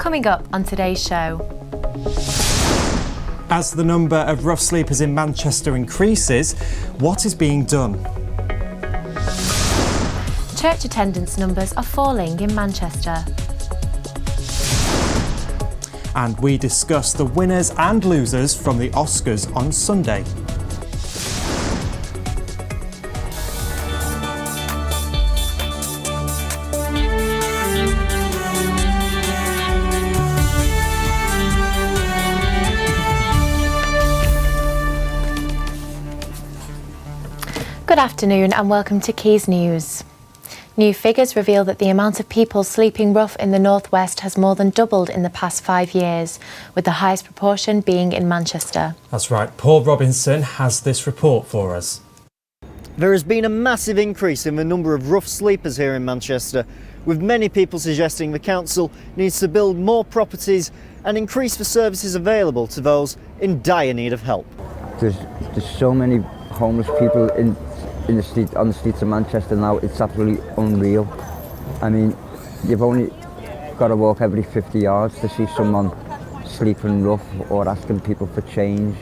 Coming up on today's show. As the number of rough sleepers in Manchester increases, what is being done? Church attendance numbers are falling in Manchester. And we discuss the winners and losers from the Oscars on Sunday. Good afternoon and welcome to Quays News. New figures reveal that the amount of people sleeping rough in the northwest has more than doubled in the past 5 years, with the highest proportion being in Manchester. That's right. Paul Robinson has this report for us. There has been a massive increase in the number of rough sleepers here in Manchester, with many people suggesting the council needs to build more properties and increase the services available to those in dire need of help. There's so many homeless people on the streets of Manchester now. It's absolutely unreal. I mean, you've only got to walk every 50 yards to see someone sleeping rough or asking people for change.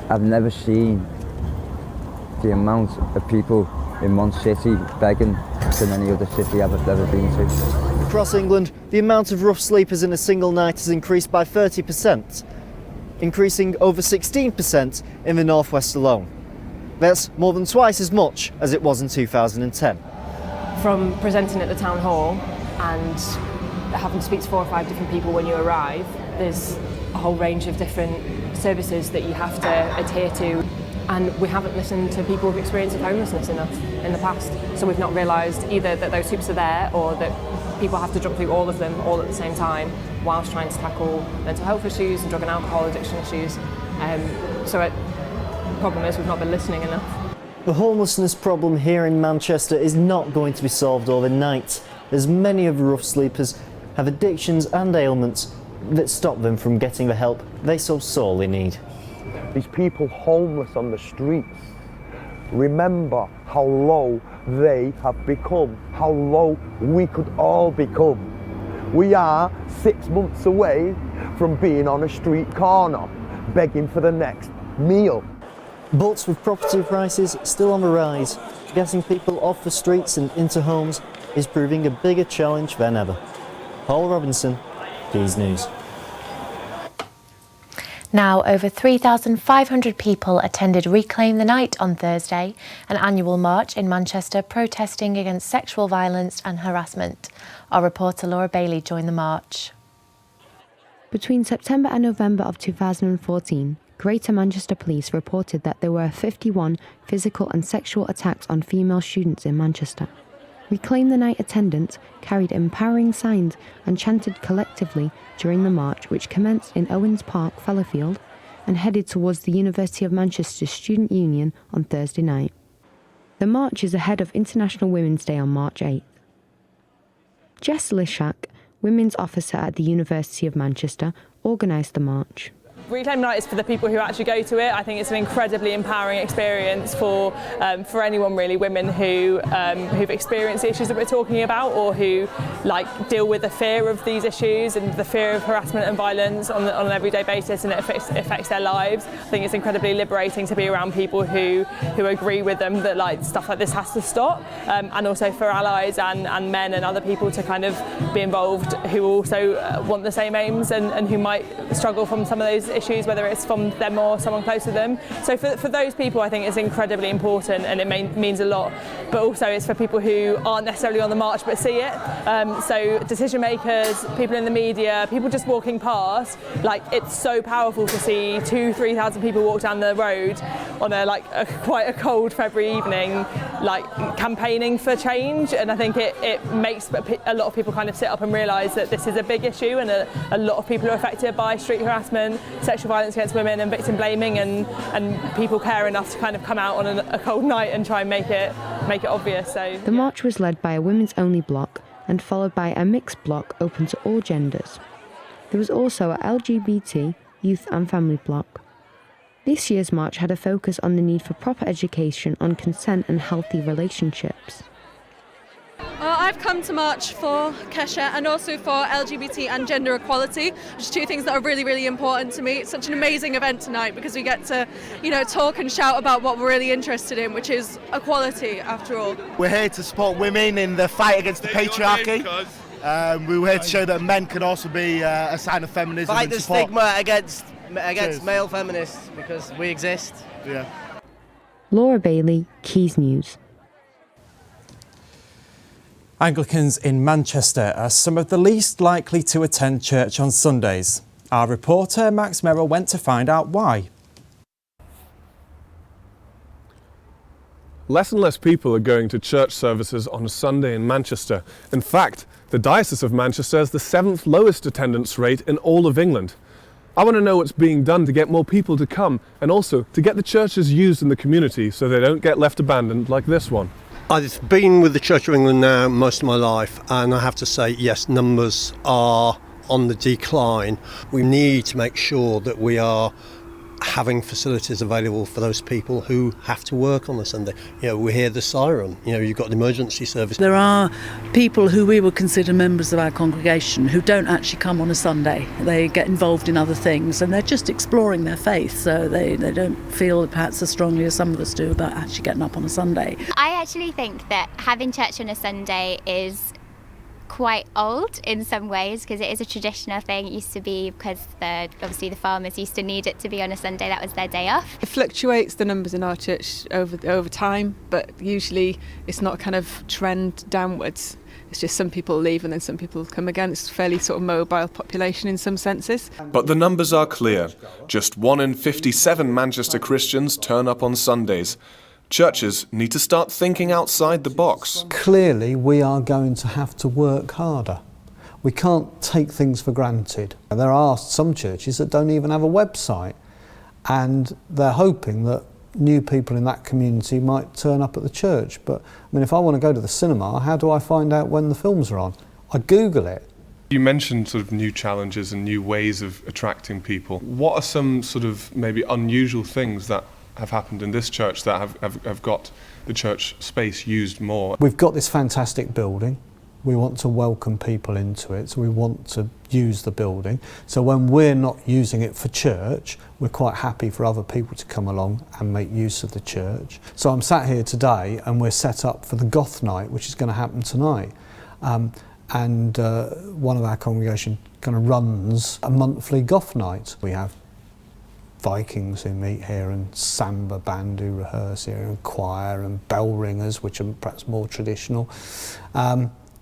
I've never seen the amount of people in one city begging than any other city I've ever been to. Across England, the amount of rough sleepers in a single night has increased by 30%, increasing over 16% in the northwest alone. That's more than twice as much as it was in 2010. From presenting at the town hall and having to speak to 4 or 5 different people when you arrive, there's a whole range of different services that you have to adhere to, and we haven't listened to people with experience of homelessness enough in the past. So we've not realised either that those hoops are there or that people have to jump through all of them all at the same time whilst trying to tackle mental health issues and drug and alcohol addiction issues. The problem is we've not been listening enough. The homelessness problem here in Manchester is not going to be solved overnight, as many of the rough sleepers have addictions and ailments that stop them from getting the help they so sorely need. These people homeless on the streets, remember how low they have become, how low we could all become. We are 6 months away from being on a street corner, begging for the next meal. But with property prices still on the rise, getting people off the streets and into homes is proving a bigger challenge than ever. Paul Robinson, Quays News. Now, over 3,500 people attended Reclaim the Night on Thursday, an annual march in Manchester protesting against sexual violence and harassment. Our reporter Laura Bailey joined the march. Between September and November of 2014, Greater Manchester Police reported that there were 51 physical and sexual attacks on female students in Manchester. Reclaim the Night attendants carried empowering signs and chanted collectively during the march, which commenced in Owens Park, Fallowfield, and headed towards the University of Manchester Student Union on Thursday night. The march is ahead of International Women's Day on March 8th. Jess Lishak, Women's Officer at the University of Manchester, organised the march. Reclaim Night is for the people who actually go to it. I think it's an incredibly empowering experience for anyone really, women who've experienced the issues that we're talking about, or who deal with the fear of these issues and the fear of harassment and violence on an everyday basis, and it affects their lives. I think it's incredibly liberating to be around people who agree with them that stuff like this has to stop, and also for allies and men and other people to kind of be involved who also want the same aims and who might struggle from some of those issues, whether it's from them or someone close to them. So for those people, I think it's incredibly important, and it means a lot. But also it's for people who aren't necessarily on the march but see it. So decision makers, people in the media, people just walking past. It's so powerful to see 2,000-3,000 people walk down the road on a quite a cold February evening, campaigning for change. And I think it makes a lot of people kind of sit up and realise that this is a big issue, and a lot of people are affected by street harassment, sexual violence against women and victim blaming, and people care enough to kind of come out on a cold night and try and make it obvious. So the march was led by a women's only block and followed by a mixed block open to all genders. There was also a LGBT, youth and family block. This year's march had a focus on the need for proper education on consent and healthy relationships. I I've come to march for Kesha and also for LGBT and gender equality, which are two things that are really, really important to me. It's such an amazing event tonight because we get to, talk and shout about what we're really interested in, which is equality, after all. We're here to support women in the fight against the patriarchy. We're here to show that men can also be a sign of feminism. Fight and the support. stigma against male feminists, because we exist. Yeah. Laura Bailey, Quays News. Anglicans in Manchester are some of the least likely to attend church on Sundays. Our reporter Max Merrill went to find out why. Less and less people are going to church services on a Sunday in Manchester. In fact, the Diocese of Manchester has the 7th lowest attendance rate in all of England. I want to know what's being done to get more people to come and also to get the churches used in the community so they don't get left abandoned like this one. I've been with the Church of England now most of my life, and I have to say, yes, numbers are on the decline. We need to make sure that we are having facilities available for those people who have to work on a Sunday. We hear the siren, you've got the emergency service. There are people who we would consider members of our congregation who don't actually come on a Sunday. They get involved in other things and they're just exploring their faith, so they don't feel perhaps as strongly as some of us do about actually getting up on a Sunday. I actually think that having church on a Sunday is quite old in some ways, because it is a traditional thing. It used to be because obviously the farmers used to need it to be on a Sunday. That was their day off. It fluctuates, the numbers in our church over time, but usually it's not a kind of trend downwards. It's just some people leave and then some people come again. It's a fairly sort of mobile population in some senses. But the numbers are clear. Just 1 in 57 Manchester Christians turn up on Sundays. Churches need to start thinking outside the box. Clearly, we are going to have to work harder. We can't take things for granted. There are some churches that don't even have a website, and they're hoping that new people in that community might turn up at the church. But I mean, if I want to go to the cinema, how do I find out when the films are on? I Google it. You mentioned sort of new challenges and new ways of attracting people. What are some sort of maybe unusual things that have happened in this church that have got the church space used more? We've got this fantastic building. We want to welcome people into it, so we want to use the building. So when we're not using it for church, we're quite happy for other people to come along and make use of the church. So I'm sat here today and we're set up for the Goth Night, which is going to happen tonight. And one of our congregation kind of runs a monthly Goth Night. We have Vikings who meet here, and samba band who rehearse here, and choir and bell ringers, which are perhaps more traditional.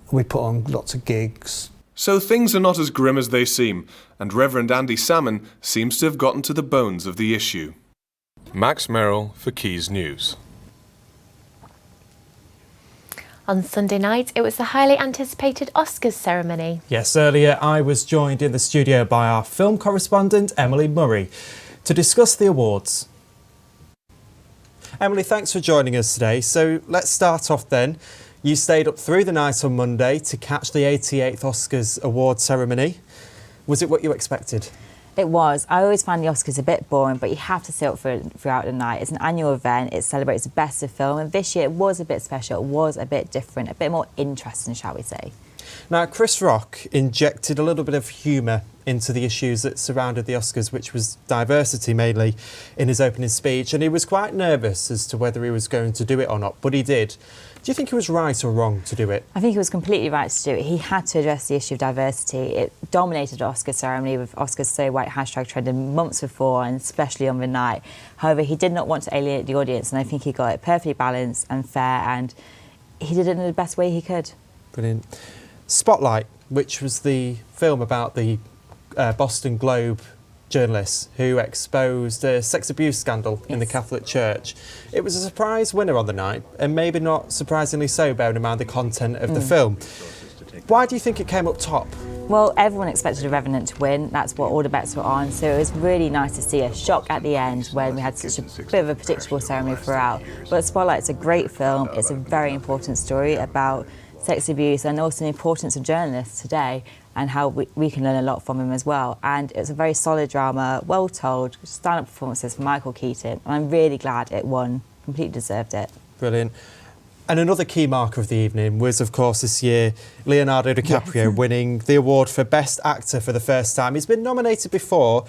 We put on lots of gigs. So things are not as grim as they seem, and Reverend Andy Salmon seems to have gotten to the bones of the issue. Max Merrill for Quays News. On Sunday night, it was the highly anticipated Oscars ceremony. Yes, earlier I was joined in the studio by our film correspondent, Emily Murray, to discuss the awards. Emily, thanks for joining us today. So let's start off then. You stayed up through the night on Monday to catch the 88th Oscars award ceremony. Was it what you expected? It was. I always find the Oscars a bit boring, but you have to stay up for it throughout the night. It's an annual event. It celebrates the best of film, and this year it was a bit special. It was a bit different, a bit more interesting, shall we say. Now, Chris Rock injected a little bit of humour into the issues that surrounded the Oscars, which was diversity mainly, in his opening speech, and he was quite nervous as to whether he was going to do it or not, but he did. Do you think he was right or wrong to do it? I think he was completely right to do it. He had to address the issue of diversity. It dominated the Oscar ceremony, with Oscars So White hashtag trending months before, and especially on the night. However, he did not want to alienate the audience, and I think he got it perfectly balanced and fair, and he did it in the best way he could. Brilliant. Spotlight, which was the film about the Boston Globe journalist who exposed a sex abuse scandal in the Catholic Church. It was a surprise winner on the night, and maybe not surprisingly so, bearing in mind the content of the film. Why do you think it came up top? Well, everyone expected The Revenant to win. That's what all the bets were on. So it was really nice to see a shock at the end when we had such a bit of a predictable ceremony throughout. But Spotlight's a great film. It's a very important story about sex abuse and also the importance of journalists today, and how we can learn a lot from him as well. And it's a very solid drama, well told, stand-up performances from Michael Keaton, and I'm really glad it won. Completely deserved it. Brilliant. And another key marker of the evening was, of course, this year, Leonardo DiCaprio winning the award for Best Actor for the first time. He's been nominated before,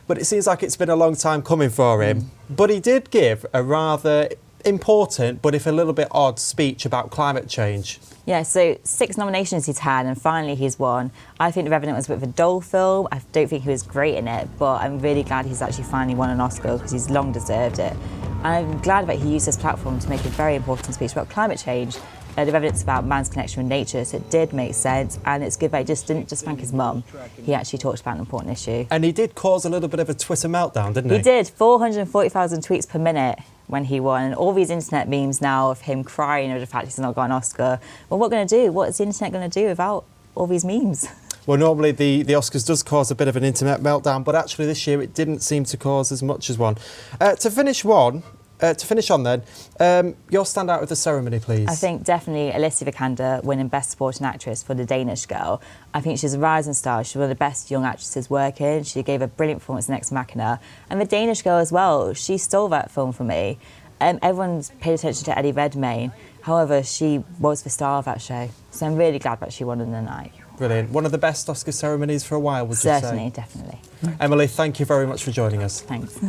but it seems like it's been a long time coming for him. But he did give a rather important, but if a little bit odd, speech about climate change. Yeah, so 6 nominations he's had, and finally he's won. I think The Revenant was a bit of a dull film. I don't think he was great in it, but I'm really glad he's actually finally won an Oscar because he's long deserved it. And I'm glad that he used his platform to make a very important speech about climate change. The Revenant's about man's connection with nature, so it did make sense, and it's good that he just didn't just thank his mum. He actually talked about an important issue. And he did cause a little bit of a Twitter meltdown, didn't he? He did, 440,000 tweets per minute when he won, and all these internet memes now of him crying over the fact he's not got an Oscar. Well, what are we going to do? What is the internet going to do without all these memes? Well, normally the Oscars does cause a bit of an internet meltdown, but actually this year it didn't seem to cause as much as one. To finish on then, your standout of the ceremony, please. I think definitely Alicia Vikander winning Best Supporting Actress for The Danish Girl. I think she's a rising star. She's one of the best young actresses working. She gave a brilliant performance in Ex Machina. And The Danish Girl as well, she stole that film from me. Everyone's paid attention to Eddie Redmayne. However, she was the star of that show. So I'm really glad that she won in the night. Brilliant. One of the best Oscar ceremonies for a while, would you say? Certainly, definitely. Emily, thank you very much for joining us. Thanks.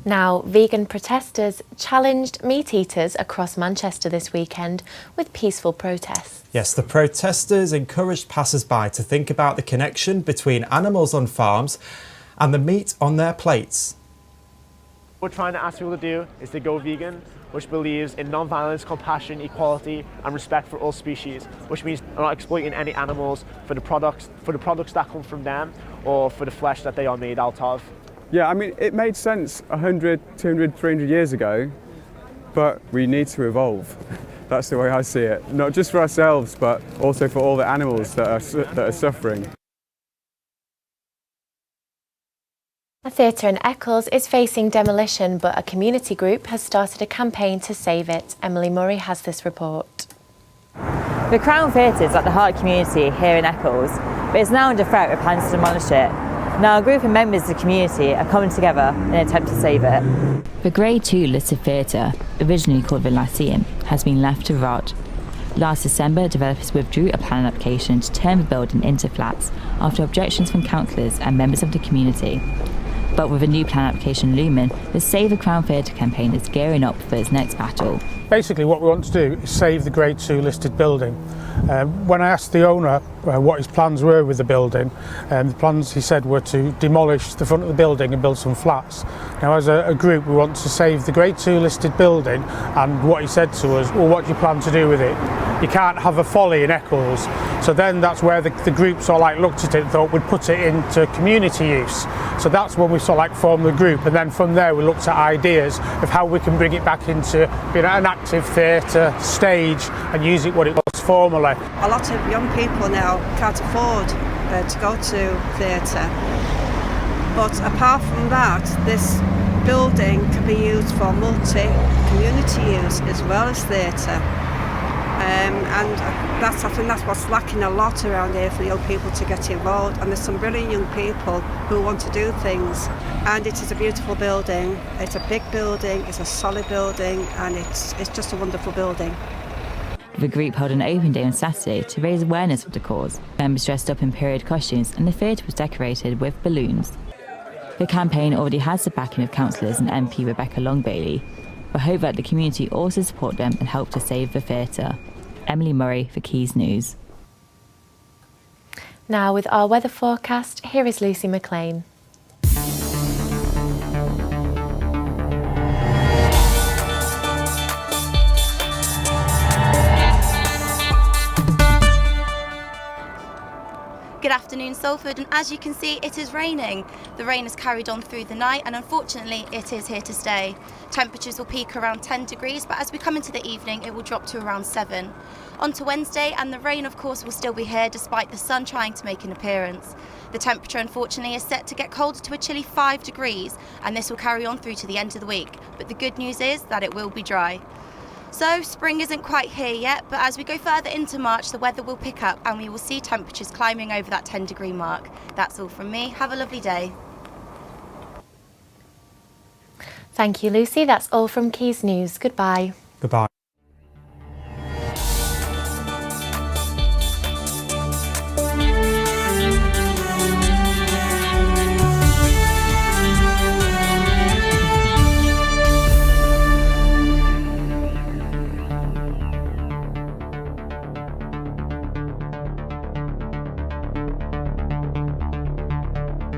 Now, vegan protesters challenged meat eaters across Manchester this weekend with peaceful protests. Yes, the protesters encouraged passers-by to think about the connection between animals on farms and the meat on their plates. What we're trying to ask people to do is to go vegan, which believes in non-violence, compassion, equality and respect for all species, which means not exploiting any animals for the products that come from them or for the flesh that they are made out of. Yeah, I mean, it made sense 100, 200, 300 years ago, but we need to evolve. That's the way I see it. Not just for ourselves, but also for all the animals that are suffering. A theatre in Eccles is facing demolition, but a community group has started a campaign to save it. Emily Murray has this report. The Crown Theatre is at the heart community here in Eccles, but it's now under threat with plans to demolish it. Now, a group of members of the community are coming together in an attempt to save it. The Grade 2 listed theatre, originally called the Lyceum, has been left to rot. Last December, developers withdrew a planning application to turn the building into flats after objections from councillors and members of the community. But with a new plan application looming, the Save the Crown Theatre campaign is gearing up for its next battle. Basically what we want to do is save the Grade 2 listed building. When I asked the owner what his plans were with the building, the plans, he said, were to demolish the front of the building and build some flats. Now, as a group, we want to save the Grade 2 listed building, and what he said to us, well, what do you plan to do with it? You can't have a folly in Eccles. So then that's where the group sort of like looked at it and thought we'd put it into community use. So that's when we sort of like formed the group, and then from there we looked at ideas of how we can bring it back into being an active theatre stage and use it what it was formerly. A lot of young people now can't afford to go to theatre, but apart from that, this building can be used for multi-community use as well as theatre. And I think that's what's lacking a lot around here for young people to get involved, and there's some brilliant young people who want to do things, and it is a beautiful building. It's a big building, it's a solid building, and it's just a wonderful building. The group held an open day on Saturday to raise awareness of the cause. Members dressed up in period costumes and the theatre was decorated with balloons. The campaign already has the backing of councillors and MP Rebecca Long-Bailey, but hope that the community also support them and help to save the theatre. Emily Murray for Quays News. Now with our weather forecast, here is Lucy McLean. Good afternoon, Salford, and as you can see, it is raining. The rain has carried on through the night, and unfortunately it is here to stay. Temperatures will peak around 10 degrees, but as we come into the evening it will drop to around 7. On to Wednesday, and the rain of course will still be here despite the sun trying to make an appearance. The temperature unfortunately is set to get colder to a chilly 5 degrees, and this will carry on through to the end of the week, but the good news is that it will be dry. So spring isn't quite here yet, but as we go further into March, the weather will pick up and we will see temperatures climbing over that 10 degree mark. That's all from me. Have a lovely day. Thank you, Lucy. That's all from Quays News. Goodbye. Goodbye.